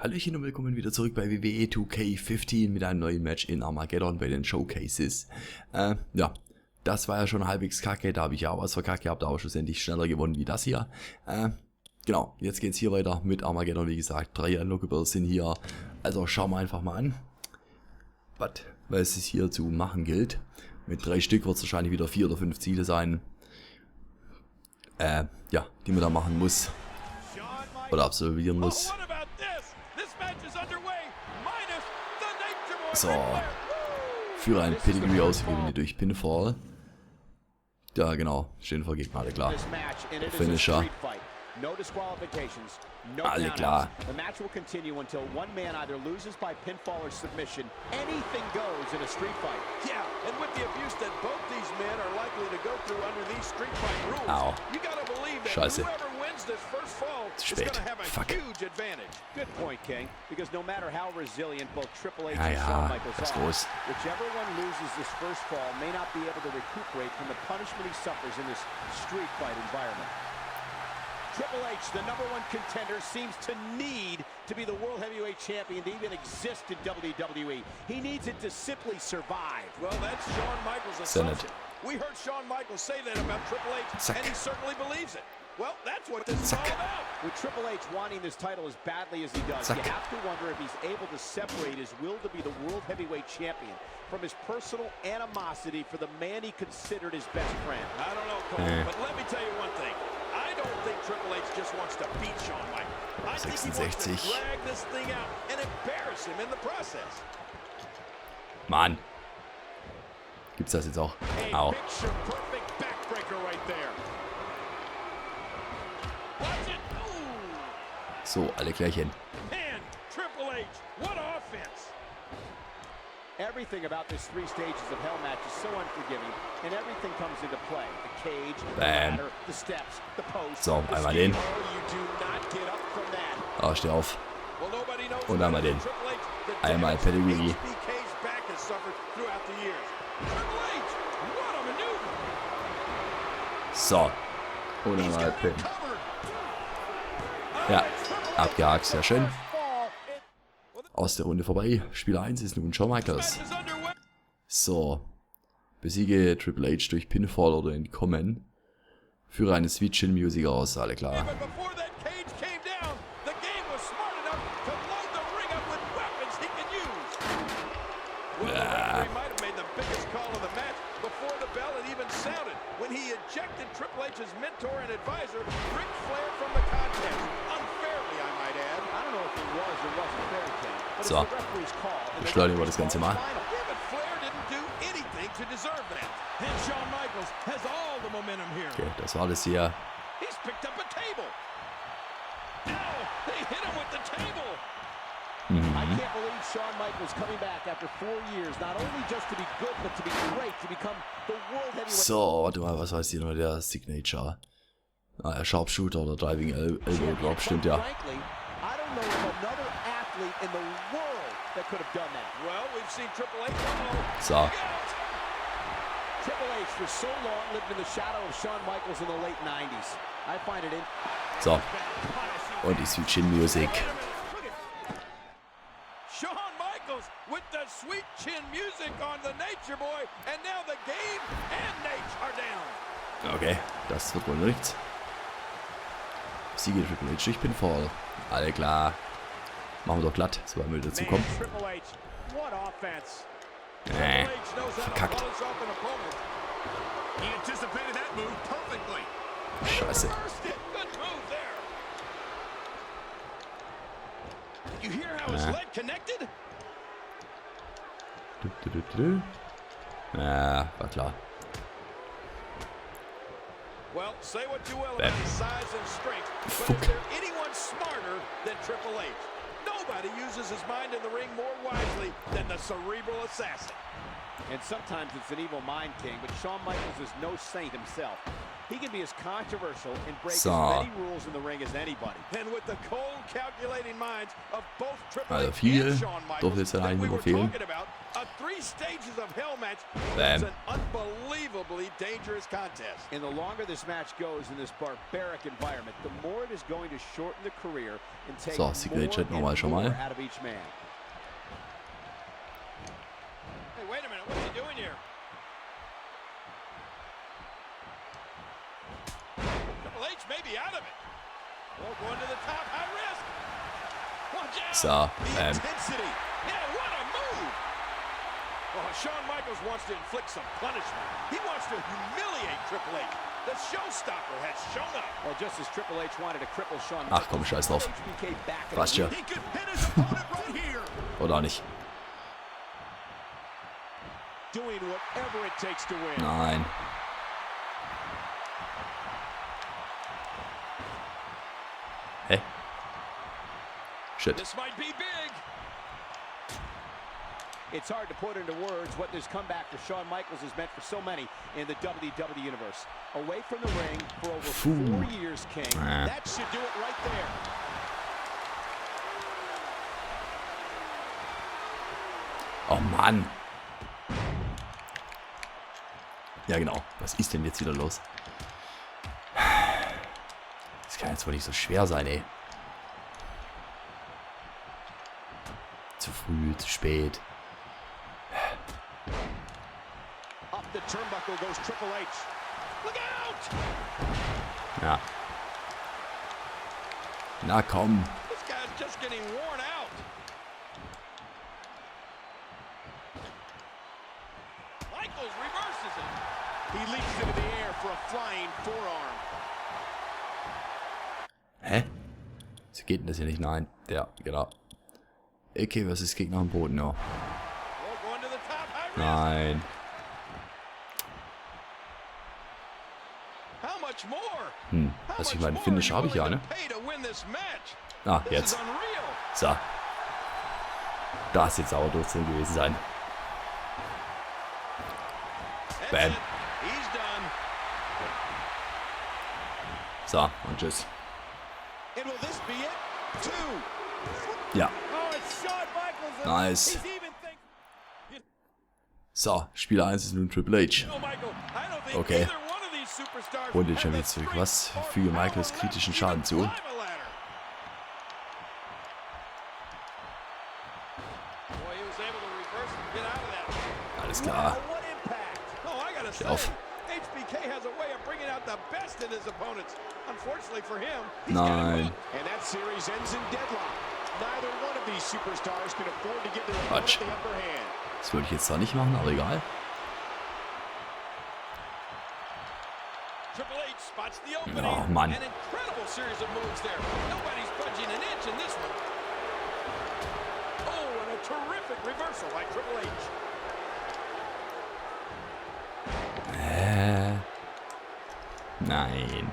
Hallöchen und willkommen wieder zurück bei WWE2K15 mit einem neuen Match in Armageddon bei den Showcases. Ja, das war ja schon halbwegs kacke, da habe ich ja auch was verkackt gehabt, aber schlussendlich schneller gewonnen wie das hier. Genau, jetzt geht's hier weiter mit Armageddon, wie gesagt, 3 Unlockables sind hier, also schauen wir einfach mal an, was es hier zu machen gilt. Mit 3 Stück wird es wahrscheinlich wieder 4 oder 5 Ziele sein, ja, die man da machen muss, oder absolvieren muss. So, führe ein Pedigree aus, gewinne durch Pinfall. Ja, genau, stehen vor Gegner, alle klar. Finisher. Alle klar. Au. Scheiße. Zu spät. Fuck. Ja, ja, das ist los. Triple H, the #1 contender, seems to need to be the World Heavyweight Champion to even exist in WWE. He needs it to simply survive. Well, that's Shawn Michaels' assumption. We heard Shawn Michaels say that about Triple H, and he certainly believes it. Well, that's what this is all about. With Triple H wanting this title as badly as he does, you have to wonder if he's able to separate his will to be the World Heavyweight Champion from his personal animosity for the man he considered his best friend. I don't know, Cole, but let me tell you one thing. I don't think Triple H just wants to beat Shawn Michaels. I think he wants to drag this thing out and embarrass him in the process. Mann. Gibt's das jetzt auch? Au. So, alle Klärchen. Everything about this 3 stages of hell match is so unforgiving, and everything comes into play. The cage, the ladder, the steps, the post. So, einmal den. Oh, steh auf. Und einmal den. Einmal Pedigree. So. Und einmal Pin. Ja, abgehakt, sehr schön. Aus der Runde vorbei. Spieler 1 ist nun Shawn Michaels. So. Besiege Triple H durch Pinfall oder Entkommen. Führe eine Sweet Chin Music aus, alle klar. Ja. So, beschleunigen wir das Ganze mal. Okay, das war das hier. So, warte mal, was heißt hier noch der Signature? Ah, Sharpshooter oder Driving Elbow, glaub, stimmt ja. So. So. Und die Sweet Chin Music. Shawn Michaels with the Sweet Chin Music on the Nature Boy, and now the game and Nate are down. Okay, das wird wohl nichts. Siege Triple H durch Pinfall. Alle klar. Machen wir doch glatt, so wir dazu kommen. Verkackt. Scheiße. Ja, war klar. Well, say what you will about his size and strength, but is there anyone smarter than Triple H? Nobody uses his mind in the ring more wisely than the cerebral assassin. And sometimes it's an evil mind king, but Shawn Michaels is no saint himself. He can be as controversial and break So. as many rules in the ring as anybody. And with the cold, calculating minds of both Triple Also H viel and Shawn durfte Michaels jetzt dann that eigentlich we nur were fehlen. talking about, a 3 stages of hell match. Bam. It's an unbelievably dangerous contest. And the longer this match goes in this barbaric environment, the more it is going to shorten the career and take So, more Secret Chat nochmal and schon more mal. out of each man. Hey, wait a minute, what's he doing here? Triple H may be out of it. Oh, going to the top, high risk. Watch out. So, The intensity. Yeah, what a move. Oh, Shawn Michaels wants to inflict some punishment. He wants to humiliate Triple H. The showstopper has shown up. Well, just as Triple H wanted to cripple Shawn Michaels. Ach komm, scheiß drauf. HBK back in Passt the ja. ring. He could hit his opponent right here. Oder auch nicht. Doing whatever it takes to win. Nein. Hä? Shit. This might be big. It's hard to put into words what this comeback for Shawn Michaels has meant for so many in the WWE Universe. Away from the ring for over 4 years, King. That should do it right there. Oh Mann. Ja genau. Was ist denn jetzt wieder los? Das kann jetzt wohl nicht so schwer sein, ey. Zu früh, zu spät. Up the turnbuckle goes Triple H. Look out! Ja. Na komm. This guy's just getting worn out. Michaels reverses it. He leaps into the air for a flying forearm. Hä? So geht denn das hier nicht? Nein. Ja, genau. Okay, was ist Gegner am Boden? Ja. Oh, going to the top, high risk. Nein. How much more? Also ich meine, Finish habe ich ja, ne? Ah, jetzt. So. Das jetzt aber Durchzug gewesen sein. Bam. So, und tschüss. Ja. Nice. So, Spieler 1 ist nun Triple H. Okay. Und den Champions zurück. Was füge Michaels kritischen Schaden zu? Alles klar. Steh auf. Nein. Quatsch. Das würde ich jetzt zwar nicht machen, aber egal. Oh Mann. Nein.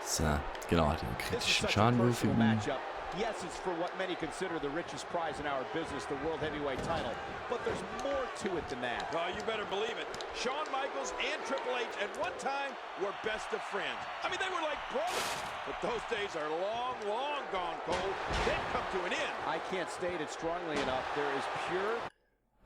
So, genau, den kritischen Schaden würfeln. Yes, it's for what many consider the richest prize in our business, the World Heavyweight title. But there's more to it than that. Oh, you better believe it. Shawn Michaels and Triple H at one time were best of friends. I mean, they were like brothers. But those days are long, long gone, Cole. They've come to an end. I can't state it strongly enough. There is pure...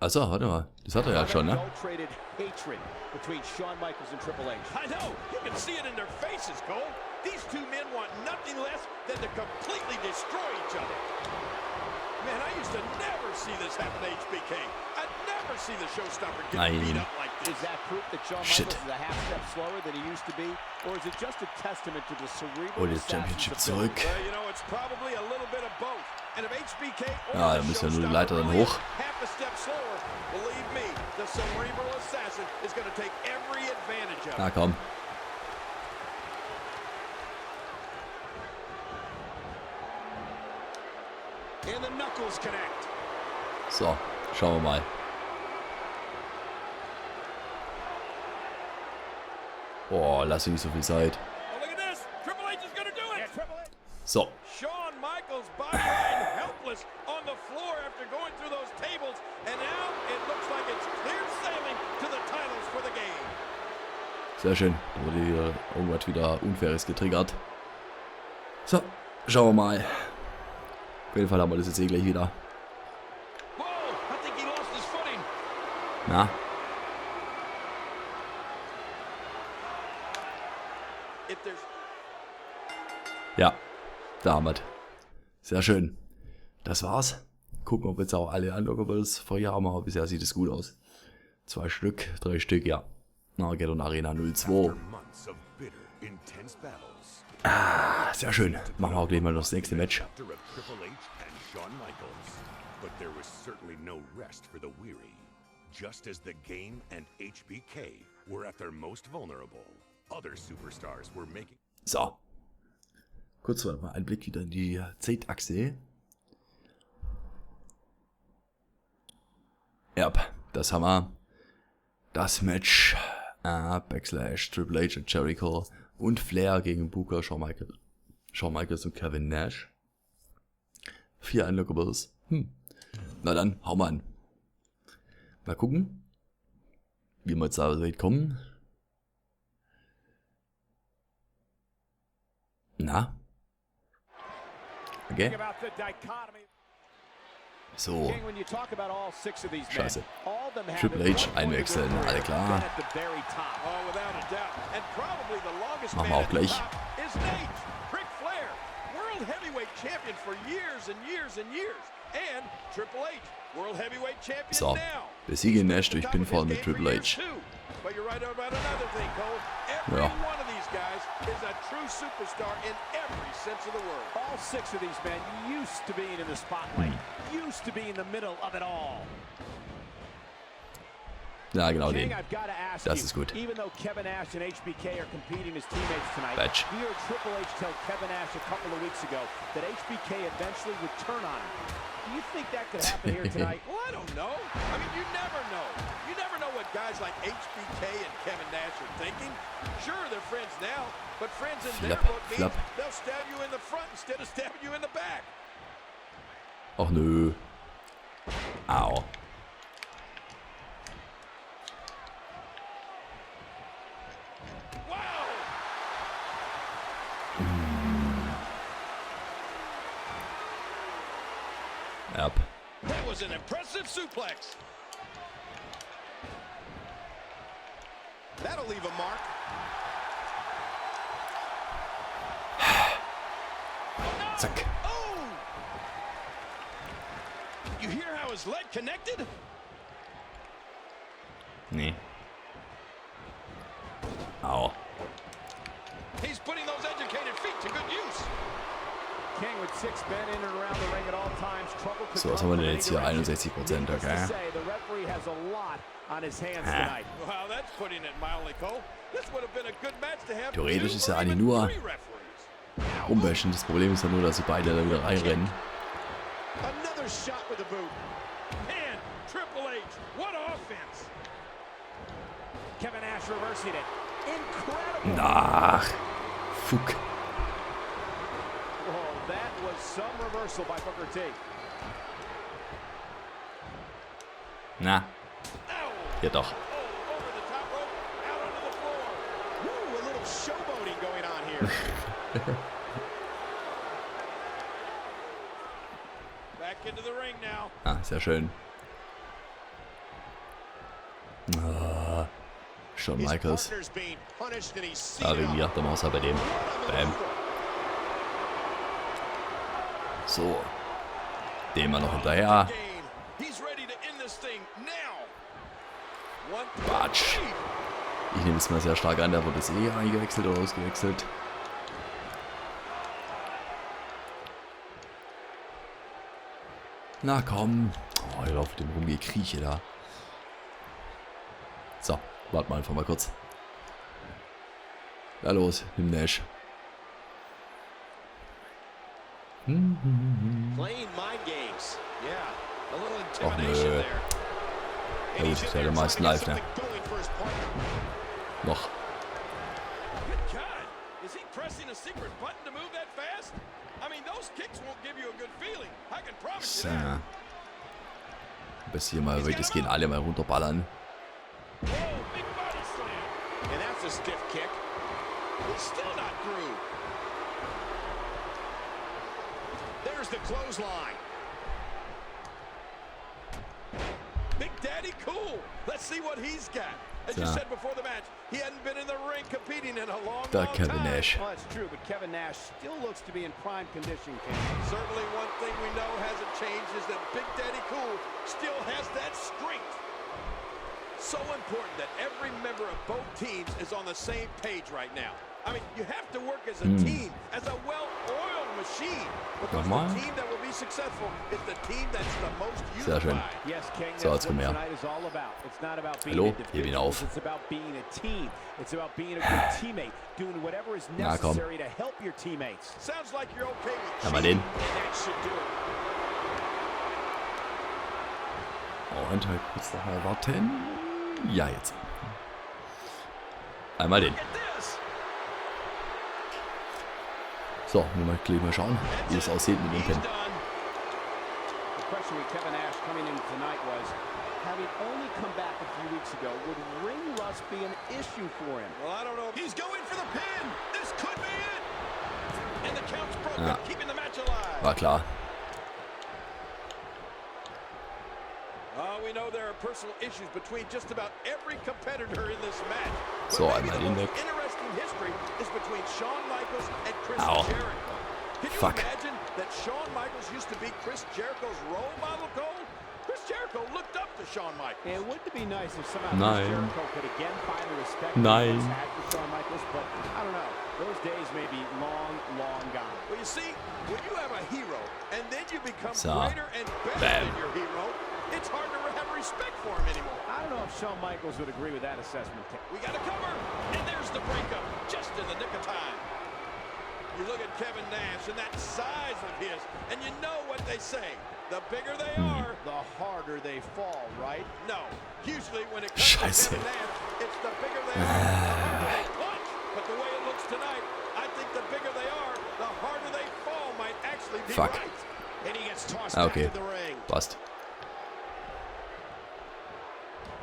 Achso, warte mal. Das hat er ja schon, ne? Hatred between Shawn Michaels and Triple H. I know. You can see it in their faces, Cole. These two men want nothing less than to completely destroy each other. Man, I used to never see this happen to HBK. I'd never see the showstopper get beat up like this. Is that proof that Shawn Michaels is a half step slower than he used to be? Or is it just a testament to the cerebral Championship zurück. Well, you know, it's probably a little bit of both. And if HBK Ja, da müssen ja nur die Leiter dann hoch. half a step slower, believe me, the cerebral assassin is going to take every advantage of it. Na komm. And the knuckles connect. So, schauen wir mal. Boah, lass nicht so viel Zeit. Oh, look at this. Triple H is going to do it. So. Shawn Michaels after going through those tables, and now it looks like it's clear sailing to the titles for the game. Sehr schön. Da wurde hier irgendwas wieder Unfaires getriggert. So, schauen wir mal. Auf jeden Fall haben wir das jetzt eh gleich wieder. Na? Ja, da haben wir es. Sehr schön. Das war's. Gucken, ob jetzt auch alle Unlockables vorher haben, aber bisher sieht es gut aus. 2 Stück, 3 Stück, ja. Armageddon Arena 02. Ah, sehr schön. Machen wir auch gleich mal noch das nächste Match. Just as the game and HBK were at their most vulnerable, other superstars were making. So. Kurz mal ein Blick wieder in die Zeitachse. Ja, das haben wir. Das Match. Backslash, Triple H und Jericho und Flair gegen Booker, Shawn Michaels und Kevin Nash. 4 Unlockables. Na dann, hau mal an. Mal gucken, wie wir jetzt da weit kommen. Na? Okay. So. Scheiße. Triple H einwechseln, alle klar. Machen wir auch gleich. So, besiege Nash durch Pinfall mit Triple H. Ja. Ja, genau den. Das ist gut. Batch. Do you think that could happen here tonight? Well, I don't know. I mean, you never know. You never know what guys like HBK and Kevin Nash are thinking. Sure, they're friends now, but friends in their book means they'll stab you in the front instead of stabbing you in the back. Och nö. Au. Wow! Yep. That was an impressive suplex. That'll leave a mark. Zack. Oh! You hear how his leg connected? Nee. Au. He's putting those educated feet to good use. So, was haben wir denn jetzt hier? 61%, okay. Theoretisch ist ja eigentlich nur umbashen. Das Problem ist ja nur, dass sie beide da wieder reinrennen. Ach, fuck. Na, ja doch. Ah, sehr schön. Shawn Michaels. Ah, wegen mir, der Maus bei dem. Bam. So. Den mal noch hinterher. Quatsch. Ich nehme es mal sehr stark an, der wurde es eh eingewechselt oder ausgewechselt. Na komm. Oh, ich laufe dem Rumgekrieche da. So, warten wir einfach mal kurz. Na los, nimm Nash. Och nö. Ja gut, ist ja der meisten live, ne? Noch. So. Bis hier mal wirklich, das gehen alle mal runterballern. And that's a stiff kick. He's still not through. There's the clothesline. Big Daddy Cool. Let's see what he's got. As you said before the match, he hadn't been in the ring competing in a long Kevin time. Nash. Well, that's true, but Kevin Nash still looks to be in prime condition, Ken. Certainly one thing we know hasn't changed is that Big Daddy Cool still has that strength. So important that every member of both teams is on the same page right now. I mean, you have to work as a team, as a well-oiled machine. Because the team that will be successful is the team that's the most Sehr schön. unified. Yes, King, So, that's jetzt kommen what wir. tonight is all about. It's not about being Hallo, heb ihn individuals. auf. It's about being a team. It's about being a good teammate, doing whatever is Na, komm. necessary to help your teammates. Sounds like you're okay with Ja, mal den. that should do it. Und halt kurz nachher warten. Ja, jetzt. Einmal den. So, nur mal gleich mal schauen, wie es aussieht mit dem Pin. The question with Kevin Nash coming in tonight was, having only come back a few weeks ago, would ring rust be an issue for him? Well, I don't know. He's going for the pin. This could be it. And the count's broken, keeping the match alive. War klar. We know there are personal issues between just about every competitor in this match. So, But maybe einmal the den most weg. interesting history is between Shawn Michaels and Chris Au. Jericho. Can you Fuck. imagine that Shawn Michaels used to be Chris Jericho's role model goal? Chris Jericho looked up to Shawn Michaels. It would be nice if somehow Nein. Chris Jericho could again find the respect Nein. he had for Shawn Michaels, but I don't know. Those days may be long, long gone. Well, you see, when you have a hero and then you become greater and better than your hero, it's hard to have respect for him anymore. I don't know if Shawn Michaels would agree with that assessment. We got a cover, and there's the breakup, just in the nick of time. You look at Kevin Nash and that size of his, and you know what they say. The bigger they are, the harder they fall, right? No. Usually when it comes to Kevin Nash, it's the bigger they are, the harder they punch. But the way it looks tonight, I think the bigger they are, the harder they fall might actually be right. And he gets tossed back to the ring. Passt.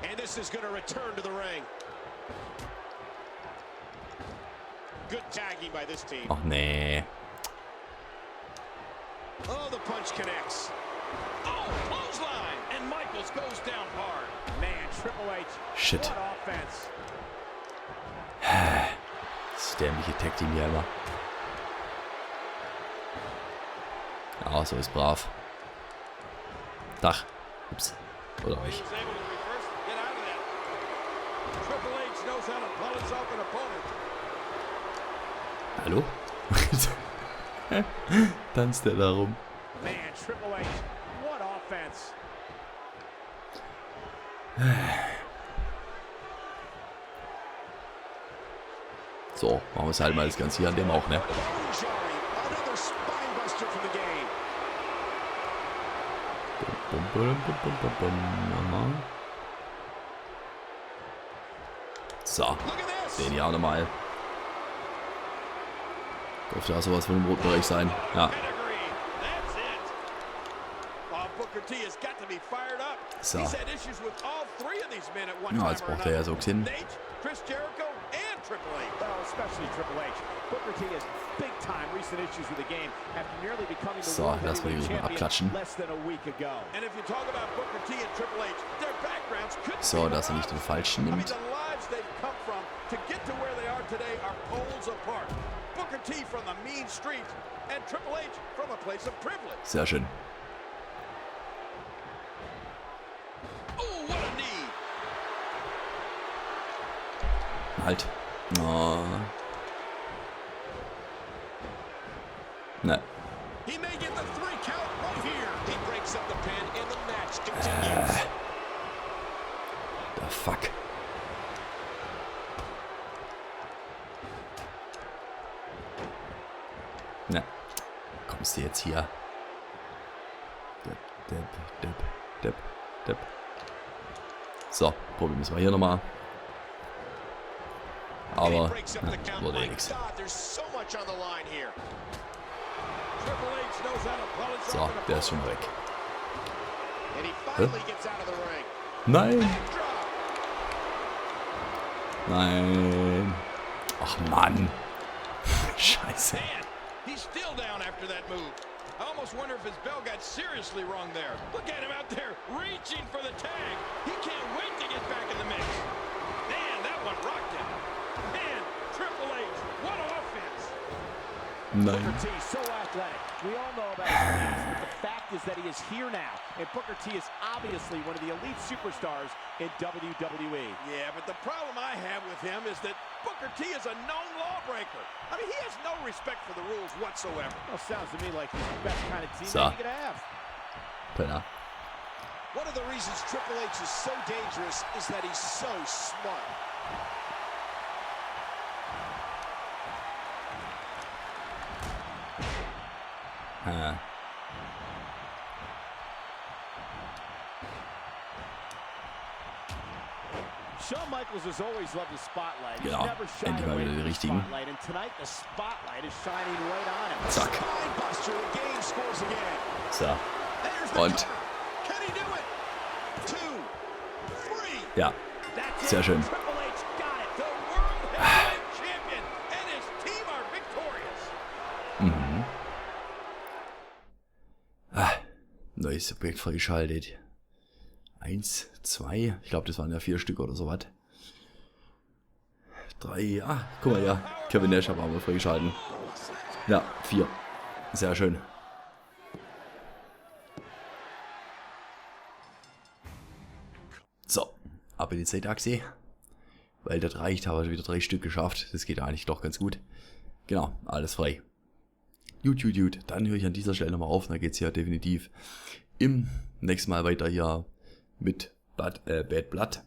And this is going to return to the ring. Good tagging by this team. Ach nee. Oh, the punch connects. Oh, clothesline. And Michaels goes down hard. Man, Triple H. Shit. What offense. Das dämliche Tag Team hier immer. Ja, so ist brav. Dach. Ups. Oder nicht. Hallo? Tanzt der da rum? Man, Triple H, what offense. So, machen wir es halt mal das Ganze hier an dem auch, ne? Bum, bum, bum, bum, bum, bum. Aha. So, den hier auch nochmal. Dürfte ja sowas von dem roten Bereich sein. Ja. So. Ja, jetzt braucht er ja so gesehen. So, lass mal die mal abklatschen. So, dass er nicht den falschen nimmt. Sehr schön. Halt. Oh. Ne. The fuck. Ne. Kommst du jetzt hier? Depp. So, probieren wir hier nochmal. Aber wurde eh nix. So, der ist schon weg. Nein. Nein. Ach Mann. Scheiße. He's still down after that move. I almost wonder if his bell got seriously wrong there. Look at him out there reaching for the tag. He can't wait to get back in the mix. Man, that one rocked him. Man, Triple H, what offense. Nein. Booker T, so athletic. We all know about his speed, but the fact is that he is here now. And Booker T is obviously one of the elite superstars in WWE. Yeah, but the problem I have with him is that Booker T is a known lawbreaker. I mean, he has no respect for the rules whatsoever. Well, sounds to me like he's the best kind of team So. that you could have. Penner. One of the reasons Triple H is so dangerous is that he's so smart. Shawn Michaels has always loved the spotlight. He's Genau, never shied endlich mal away wieder die from the richtigen. spotlight, and tonight the spotlight is shining right on him. Zack. Spinebuster, the game scores again. So. There's the Und. cover. Can he do it? 2, 3. Ja. That's Sehr it. schön. Triple H got it. The World Heavyweight Champion and his team are victorious. Neues Objekt freigeschaltet. 1, 2, ich glaube, das waren ja 4 Stück oder so was. 3, guck mal, ja. Kevin Nash haben wir freigeschalten. Ja, 4. Sehr schön. So, ab in die Zeitachse. Weil das reicht, habe ich wieder 3 Stück geschafft. Das geht eigentlich doch ganz gut. Genau, alles frei. Gut. Dann höre ich an dieser Stelle nochmal auf. Dann geht es ja definitiv im nächsten Mal weiter hier mit Bad Blood.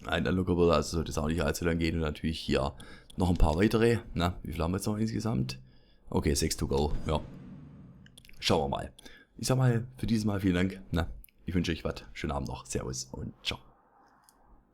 Ein Unlocker würde, also sollte es auch nicht allzu lang gehen. Und natürlich hier noch ein paar weitere. Na, wie viel haben wir jetzt noch insgesamt? Okay, 6 to go. Ja. Schauen wir mal. Ich sag mal, für dieses Mal vielen Dank. Na, ich wünsche euch was. Schönen Abend noch. Servus und ciao.